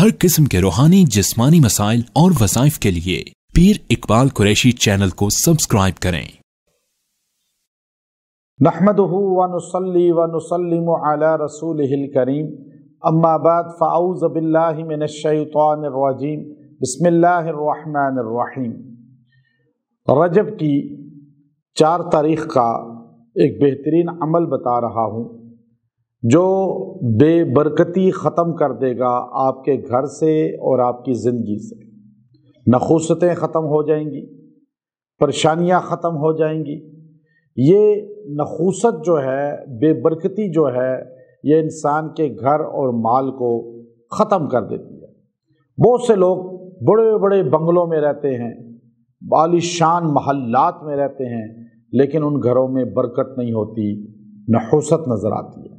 हर किस्म के रूहानी जिस्मानी मसाइल और वज़ाइफ के लिए पीर इकबाल कुरैशी चैनल को सब्सक्राइब करें। नहमदुहु व नुसल्ली व नुसल्लिमु अला रसूलिहिल करीम, अम्मा बाद फ़अऊज़ु बिल्लाहि मिनश शैतानिर रजीम, बिस्मिल्लाहिर रहमानिर रहीम। रजब की 4 तारीख़ का एक बेहतरीन अमल बता रहा हूँ जो बेबरकती ख़त्म कर देगा आपके घर से और आपकी ज़िंदगी से। नखूसतें ख़त्म हो जाएंगी, परेशानियाँ ख़त्म हो जाएंगी। ये नखूसत जो है, बेबरकती जो है, ये इंसान के घर और माल को ख़त्म कर देती है। बहुत से लोग बड़े बड़े बंगलों में रहते हैं, आलीशान महल्लात में रहते हैं, लेकिन उन घरों में बरकत नहीं होती, नखूसत नज़र आती है।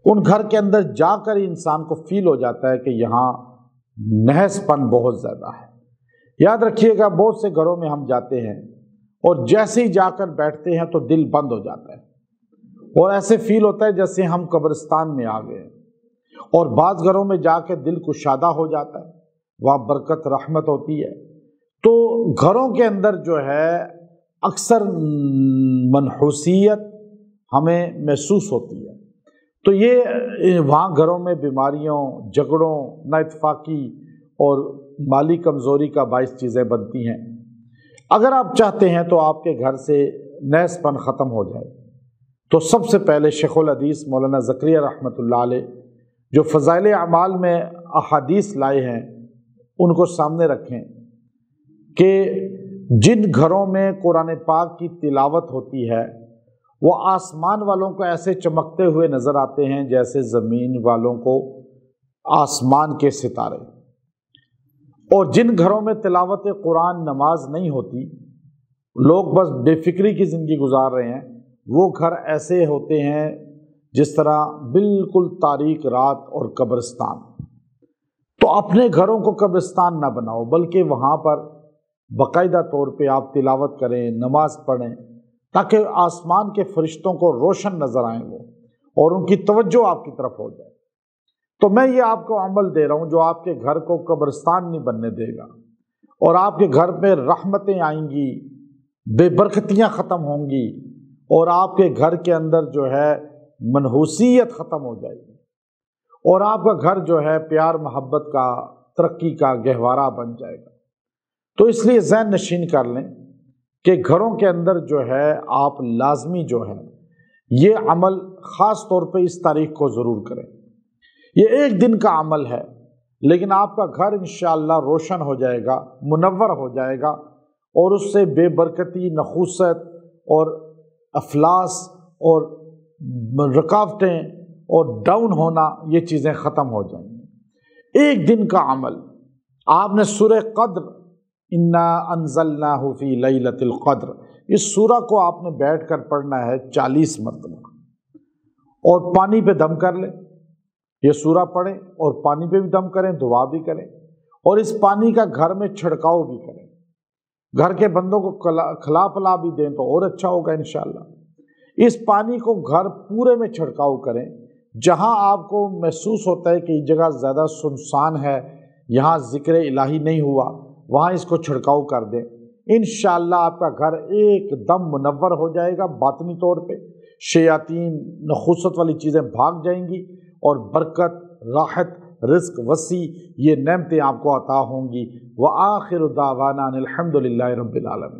उन घर के अंदर जाकर इंसान को फील हो जाता है कि यहाँ नहसपन बहुत ज़्यादा है। याद रखिएगा, बहुत से घरों में हम जाते हैं और जैसे ही जाकर बैठते हैं तो दिल बंद हो जाता है और ऐसे फील होता है जैसे हम कब्रिस्तान में आ गए। और बाज़ घरों में जाकर दिल कुशादा हो जाता है, वहाँ बरकत रहमत होती है। तो घरों के अंदर जो है अक्सर मनहूसियत हमें महसूस होती है। तो ये वहाँ घरों में बीमारियों, झगड़ों, नाइतफाकी और माली कमज़ोरी का बाइस चीज़ें बनती हैं। अगर आप चाहते हैं तो आपके घर से नहसपन ख़त्म हो जाए तो सबसे पहले शेखुल हदीस मौलाना ज़करिया रहमतुल्लाह अलैह जो फ़ज़ाइल अमाल में अहादीस लाए हैं उनको सामने रखें कि जिन घरों में कुरान पाक की तिलावत होती है वो आसमान वालों को ऐसे चमकते हुए नज़र आते हैं जैसे ज़मीन वालों को आसमान के सितारे। और जिन घरों में तिलावत कुरान नमाज नहीं होती, लोग बस बेफिक्री की ज़िंदगी गुजार रहे हैं, वो घर ऐसे होते हैं जिस तरह बिल्कुल तारीक रात और कब्रिस्तान। तो अपने घरों को कब्रिस्तान ना बनाओ, बल्कि वहाँ पर बाकायदा तौर पे आप तिलावत करें, नमाज पढ़ें, ताकि आसमान के फरिश्तों को रोशन नज़र आए वो और उनकी तवज्जो आपकी तरफ हो जाए। तो मैं ये आपको अमल दे रहा हूँ जो आपके घर को कब्रिस्तान नहीं बनने देगा और आपके घर में रहमतें आएंगी, बेबरकतियाँ ख़त्म होंगी और आपके घर के अंदर जो है मनहूसियत ख़त्म हो जाएगी और आपका घर जो है प्यार मोहब्बत का, तरक्की का गहवारा बन जाएगा। तो इसलिए ज़हन नशीन कर लें कि घरों के अंदर जो है आप लाजमी जो है ये अमल ख़ास तौर पे इस तारीख़ को ज़रूर करें। ये एक दिन का अमल है, लेकिन आपका घर इंशाअल्लाह रोशन हो जाएगा, मुनव्वर हो जाएगा और उससे बेबरकती, नखूसत और अफलास और रुकावटें और डाउन होना, ये चीज़ें ख़त्म हो जाएंगी। एक दिन का अमल, आपने सूरह क़द्र, इन्ना अंज़लनाहु फ़ी लैलतिल क़द्र, इस सूरा को आपने बैठ कर पढ़ना है 40 मरतबा और पानी पे दम कर लें। ये सूरा पढ़ें और पानी पे भी दम करें, दुआ भी करें और इस पानी का घर में छिड़काव भी करें। घर के बंदों को खिला पिला भी दें तो और अच्छा होगा इंशाअल्लाह। इस पानी को घर पूरे में छिड़काव करें। जहां आपको महसूस होता है कि जगह ज़्यादा सुनसान है, यहाँ ज़िक्र इलाही नहीं हुआ, वहाँ इसको छिड़काव कर दें। इंशाअल्लाह आपका घर एकदम मुनव्वर हो जाएगा। बातनी तौर पे शयातीन, नखूसत वाली चीज़ें भाग जाएंगी और बरकत, राहत, रिज़्क वसी, ये नेमतें आपको अता होंगी। व आखिरु दावाना अनिल हम्दुलिल्लाहि रब्बिल आलमीन।